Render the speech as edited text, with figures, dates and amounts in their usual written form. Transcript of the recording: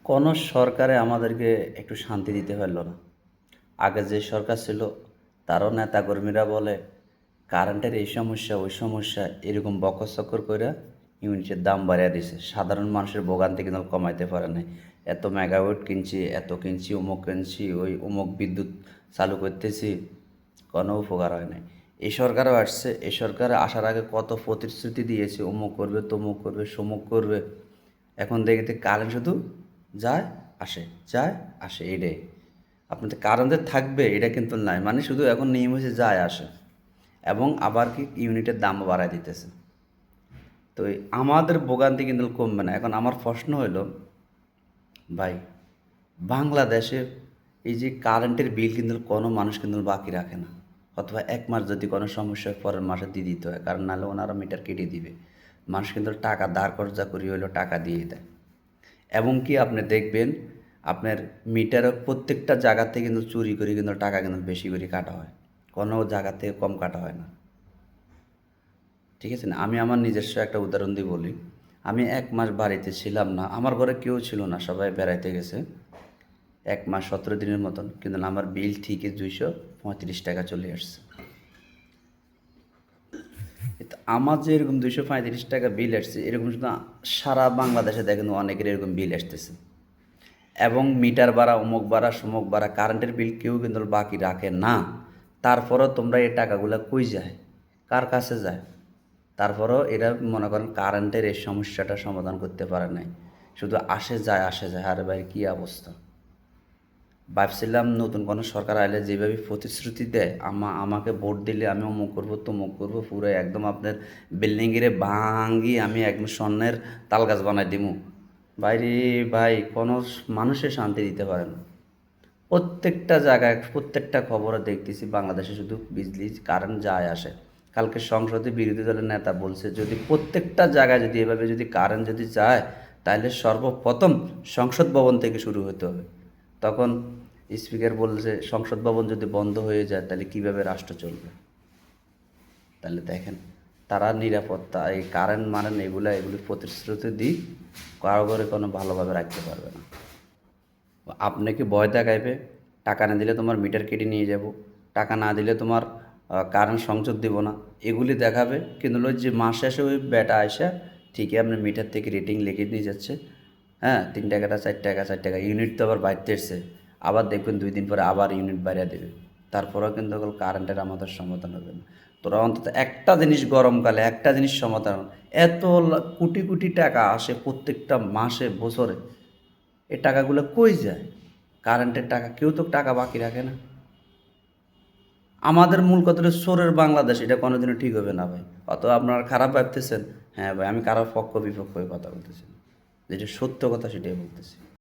কোনো সরকারে আমাদেরকে একটু শান্তি দিতে পারল না। আগে যে সরকার ছিল তারও নেতাকর্মীরা বলে কারেন্টের এই সমস্যা ওই সমস্যা এরকম বকর কইরা ইউনিটের দাম বাড়িয়ে দিছে। সাধারণ মানুষের ভোগান্তি কিন্তু কমাইতে পারে নাই। এত মেগাওয়াট কিনছি, এত কিনছি, অমুক কিনছি, ওই অমুক বিদ্যুৎ চালু করতেছি, কোনো উপকার হয় নাই। এই সরকারও আসছে, এই সরকারে আসার আগে কত প্রতিশ্রুতি দিয়েছে, অমুক করবে, তমুক করবে, সমুক করবে। এখন দেখতে কারেন্ট শুধু যায় আসে, যায় আসে, এটাই। আপনাদের কারেন্ট যে থাকবে এটা কিন্তু নাই, মানে শুধু এখন নিয়ম হয়েছে যায় আসে, এবং আবার কি ইউনিটের দামও বাড়ায় দিতেছে। তো আমাদের ভোগান্তি কিন্তু কমবে না। এখন আমার প্রশ্ন হলো, ভাই, বাংলাদেশে এই যে কারেন্টের বিল কিন্তু কোনো মানুষ কিন্তু বাকি রাখে না, অথবা এক মাস যদি কোনো সমস্যা হয় পরের মাসে দিয়ে দিতে হয়, কারণ নাহলে ওনারা মিটার কেটে দিবে। মানুষ কিন্তু টাকা ধার কর্জা করি হইলেও টাকা দিয়ে দেয়। এবং কি আপনি দেখবেন আপনার মিটারও প্রত্যেকটা জায়গা থেকে কিন্তু চুরি করে কিন্তু টাকা কিন্তু বেশি করে কাটা হয়, কোনো জায়গা থেকে কম কাটা হয় না। ঠিক আছে না? আমি আমার নিজস্ব একটা উদাহরণ দিয়ে বলি। আমি ১ মাস বাড়িতে ছিলাম না, আমার ঘরে কেউ ছিল না, সবাই বেড়াইতে গেছে। ১ মাস ১৭ দিনের মতন, কিন্তু আমার বিল ঠিকই ২৩৫ টাকা চলে আসছে। তো আমার যে এরকম ২৩৫ টাকা বিল আসছে, এরকম শুধু সারা বাংলাদেশে দেখেন অনেকের এরকম বিল আসতেছে। এবং মিটার ভাড়া, অমুক ভাড়া, সমুক ভাড়া, কারেন্টের বিল কেউ কিন্তু বাকি রাখে না। তারপরও তোমরা এই টাকাগুলো কই যায়, কার কাছে যায়? তারপরও এরা মনে করেন কারেন্টের এই সমস্যাটা সমাধান করতে পারে নাই, শুধু আসে যায় আসে যায়। আরে ভাই, কী অবস্থা! ভাবছিলাম নতুন কোনো সরকার আইলে যেভাবে প্রতিশ্রুতি দেয়, আমাকে ভোট দিলে আমি অমুক করবো তমুক করবো, পুরো একদম আপনার বিল্ডিংয়ের ভাঙ্গি আমি একদম স্বর্ণের তালগাছ বানাই দিমু। ভাই রে ভাই, কোনো মানুষের শান্তি দিতে পারে না। প্রত্যেকটা জায়গায় প্রত্যেকটা খবরে দেখতেছি বাংলাদেশে শুধু বিজলি কারেন্ট যায় আসে। কালকে সংসদে বিরোধী দলের নেতা বলছে যদি প্রত্যেকটা জায়গায় যদি এভাবে যদি কারেন্ট যদি যায়, তাহলে সর্বপ্রথম সংসদ ভবন থেকে শুরু হতে হবে। তখন স্পিকার বলছে সংসদ ভবন যদি বন্ধ হয়ে যায় তাহলে কিভাবে রাষ্ট্র চলবে? তাহলে দেখেন, তারা নিরাপত্তা এই কারেন্ট মারেন এগুলি প্রতিশ্রুতি দিই, কারো ঘরে কোনো ভালোভাবে রাখতে পারবে না। আপনাকে ভয় দেখাইবে, টাকা না দিলে তোমার মিটার কেটে নিয়ে যাব, টাকা না দিলে তোমার কারেন্ট সংযোগ দেবো না, এগুলি দেখাবে। কিন্তু ওই যে মাস শেষে ওই বেটা আইসা ঠিকই আপনার মিটার থেকে রেটিং লিখে নিয়ে যাচ্ছে। হ্যাঁ, ৩ টাকাটা ৪ টাকা, ৪ টাকা ইউনিট তো আবার বাড়তে এসছে। আবার দেখবেন ২ দিন পরে আবার ইউনিট বাড়িয়ে দেবে। তারপরেও কিন্তু কারেন্টের আমাদের সমাধান হবে না। তোরা অন্তত একটা জিনিস গরমকালে একটা জিনিস সমাধান, এত কোটি কোটি টাকা আসে প্রত্যেকটা মাসে বছরে, এই টাকাগুলো কই যায়? কারেন্টের টাকা, কেউ তো টাকা বাকি রাখে না। আমাদের মূল কথা হলো চোরের বাংলাদেশ, এটা কোনোদিনও ঠিক হবে না ভাই। অত আপনারা খারাপ ভাবতেছেন। হ্যাঁ ভাই, আমি কারো পক্ষ বিপক্ষ হয়ে কথা বলতেছি না, যেটা সত্য কথা সেটাই বলতেছি।